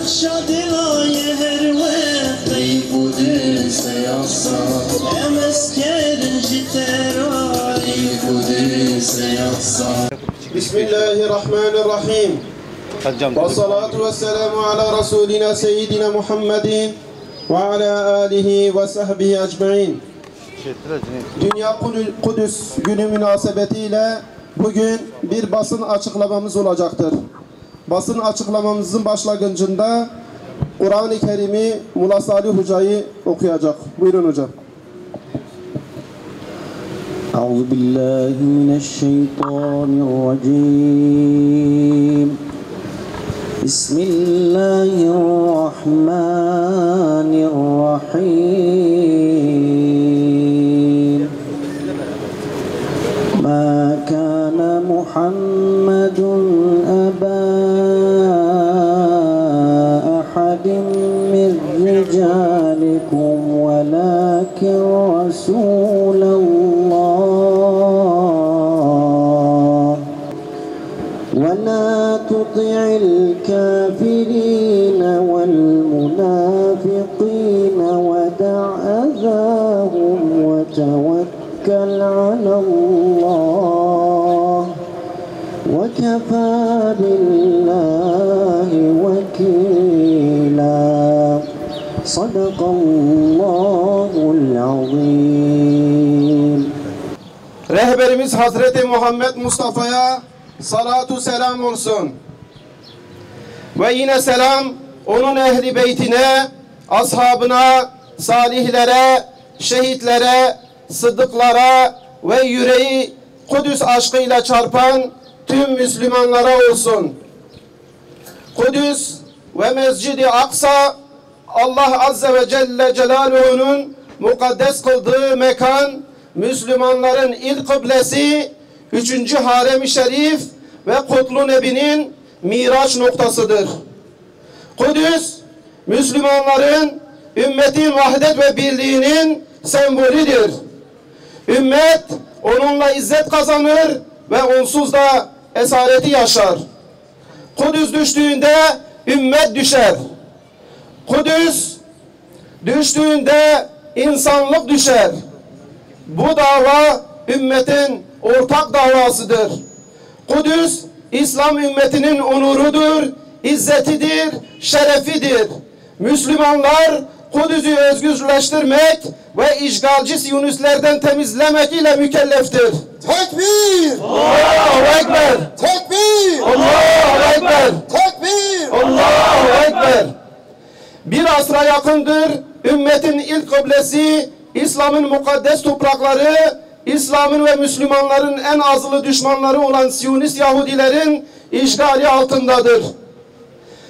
Bismillahirrahmanirrahim. Ve salatu ve selamu ala Resulina Seyyidina Muhammedin ve ala alihi ve sahbihi ecmaîn. Dünya Kudüs günü münasebetiyle bugün bir basın açıklamamız olacaktır. Basın açıklamamızın başlangıcında Kur'an-ı Kerim'i Mulla Salih Hoca'yı okuyacak. Buyurun hocam. Euzubillahimineşşeytanirracim. Bismillahirrahmanirrahim. Ma kana Muhammedun eba ahadin min ricalikum velakin Resulallah. وَلَا تُطِعِ الْكَافِرِينَ وَالْمُنَافِقِينَ وَدَعْ أَذَاهُمْ وَتَوَكَّلْ عَلَى اللّٰهِ وَكَفَى بِاللّٰهِ وَكِيلًا صَدَقَ اللّٰهُ الْعَظِيمُ. Rehberimiz Hazreti Muhammed Mustafa'ya salatu selam olsun. Ve yine selam onun ehli beytine, ashabına, salihlere, şehitlere, sıddıklara ve yüreği Kudüs aşkıyla çarpan tüm Müslümanlara olsun. Kudüs ve Mescid-i Aksa, Allah Azze ve Celle Celaluhu'nun mukaddes kıldığı mekan, Müslümanların ilk kıblesi, 3. Harem-i Şerif ve Kutlu Nebi'nin miraç noktasıdır. Kudüs, Müslümanların ümmetin vahdet ve birliğinin sembolüdür. Ümmet onunla izzet kazanır ve onsuz da esareti yaşar. Kudüs düştüğünde ümmet düşer. Kudüs düştüğünde insanlık düşer. Bu dava ümmetin ortak davasıdır. Kudüs, İslam ümmetinin onurudur, izzetidir, şerefidir. Müslümanlar Kudüs'ü özgürleştirmek ve işgalci Siyonistlerden temizlemek ile mükelleftir. Tekbir! Allahu Ekber! Tekbir! Allahu Ekber! Tekbir! Allahu Ekber! Bir asra yakındır ümmetin ilk kıblesi, İslam'ın mukaddes toprakları, İslam'ın ve Müslümanların en azılı düşmanları olan Siyonist Yahudilerin işgali altındadır.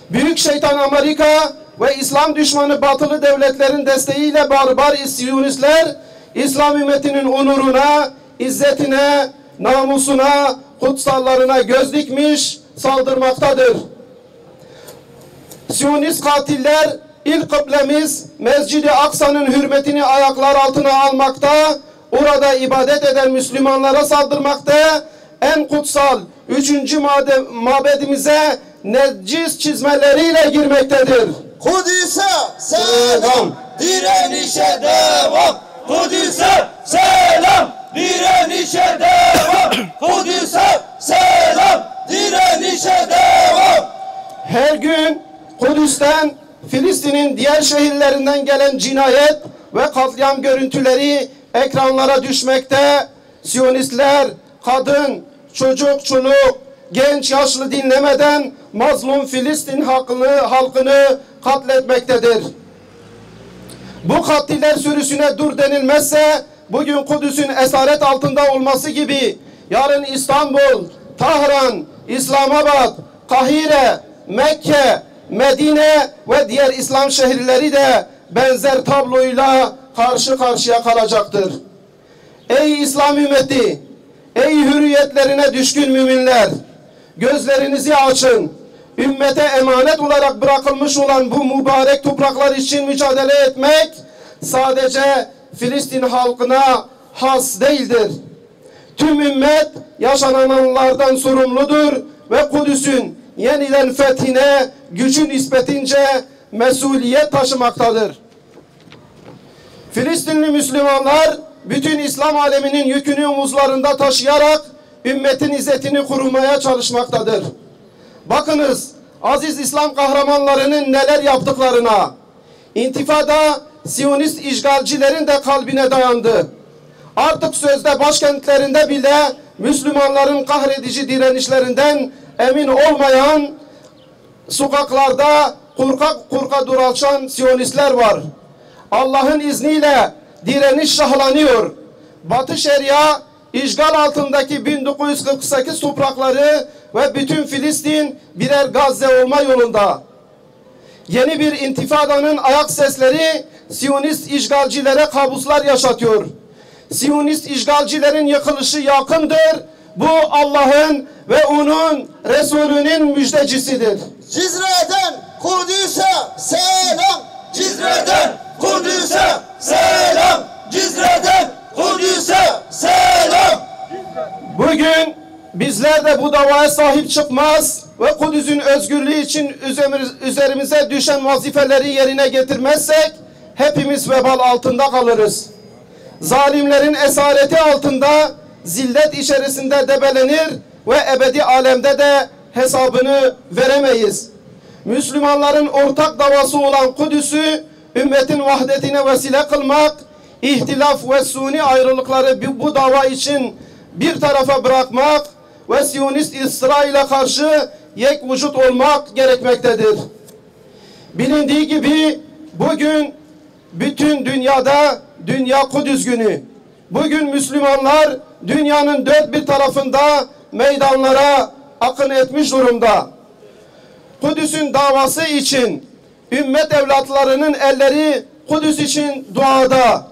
Büyük şeytan Amerika ve İslam düşmanı batılı devletlerin desteğiyle barbar Siyonistler, İslam ümmetinin onuruna, izzetine, namusuna, kutsallarına göz dikmiş, saldırmaktadır. Siyonist katiller ilk kıblemiz Mescid-i Aksa'nın hürmetini ayaklar altına almakta, orada ibadet eden Müslümanlara saldırmakta, en kutsal 3. mabedimize necis çizmeleriyle girmektedir. Kudüs'e selam, direnişe devam. Kudüs'e selam, direnişe devam. Kudüs'e selam, direnişe devam. Her gün Kudüs'ten, Filistin'in diğer şehirlerinden gelen cinayet ve katliam görüntüleri ekranlara düşmekte. Siyonistler kadın, çocuk, çoluk, genç, yaşlı dinlemeden mazlum Filistin halkını katletmektedir. Bu katiller sürüsüne dur denilmezse bugün Kudüs'ün esaret altında olması gibi yarın İstanbul, Tahran, İslamabad, Kahire, Mekke, Medine ve diğer İslam şehirleri de benzer tabloyla karşı karşıya kalacaktır. Ey İslam ümmeti, ey hürriyetlerine düşkün müminler, gözlerinizi açın. Ümmete emanet olarak bırakılmış olan bu mübarek topraklar için mücadele etmek sadece Filistin halkına has değildir. Tüm ümmet yaşananlardan sorumludur ve Kudüs'ün yeniden fethine gücü nispetince mesuliyet taşımaktadır. Filistinli Müslümanlar bütün İslam aleminin yükünü omuzlarında taşıyarak ümmetin izzetini korumaya çalışmaktadır. Bakınız aziz İslam kahramanlarının neler yaptıklarına. İntifada Siyonist işgalcilerin de kalbine dayandı. Artık sözde başkentlerinde bile Müslümanların kahredici direnişlerinden emin olmayan, sokaklarda kurka dolaşan Siyonistler var. Allah'ın izniyle direniş şahlanıyor. Batı Şeria işgal altındaki 1948 toprakları ve bütün Filistin birer Gazze olma yolunda. Yeni bir intifadanın ayak sesleri Siyonist işgalcilere kabuslar yaşatıyor. Siyonist işgalcilerin yıkılışı yakındır. Bu Allah'ın ve onun Resulünün müjdecisidir. Cizre'den Kudüs'e selam. Cizre'den Kudüs'e selam. Cizre'den Kudüs'e selam. Bugün bizler de bu davaya sahip çıkmaz ve Kudüs'ün özgürlüğü için üzerimize düşen vazifeleri yerine getirmezsek hepimiz vebal altında kalırız. Zalimlerin esareti altında zillet içerisinde debelenir ve ebedi alemde de hesabını veremeyiz. Müslümanların ortak davası olan Kudüs'ü ümmetin vahdetine vesile kılmak, ihtilaf ve suni ayrılıkları bu dava için bir tarafa bırakmak ve Siyonist İsrail'e karşı yek vücut olmak gerekmektedir. Bilindiği gibi bugün bütün dünyada Dünya Kudüs Günü. Bugün Müslümanlar dünyanın dört bir tarafında meydanlara akın etmiş durumda. Kudüs'ün davası için ümmet evlatlarının elleri Kudüs için duada.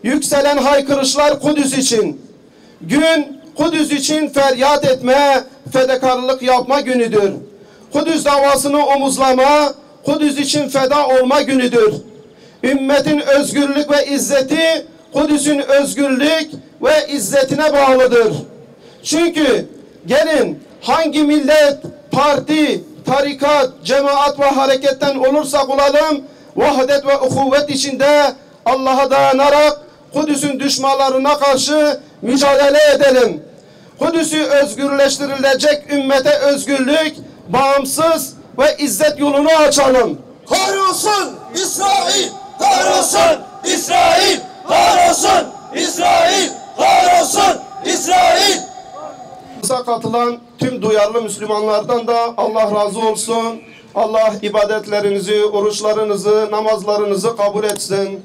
Yükselen haykırışlar Kudüs için. Gün Kudüs için feryat etme, fedakarlık yapma günüdür. Kudüs davasını omuzlama, Kudüs için feda olma günüdür. Ümmetin özgürlük ve izzeti Kudüs'ün özgürlük ve izzetine bağlıdır. Çünkü gelin hangi millet, parti, tarikat, cemaat ve hareketten olursak olalım, vahdet ve uhuvvet içinde Allah'a dayanarak Kudüs'ün düşmanlarına karşı mücadele edelim. Kudüs'ü özgürleştirilecek ümmete özgürlük, bağımsız ve izzet yolunu açalım. Kahrolsun İsrail! Kahrolsun İsrail! Kahrolsun İsrail! Kahrolsun İsrail! Katılan tüm duyarlı Müslümanlardan da Allah razı olsun. Allah ibadetlerinizi, oruçlarınızı, namazlarınızı kabul etsin.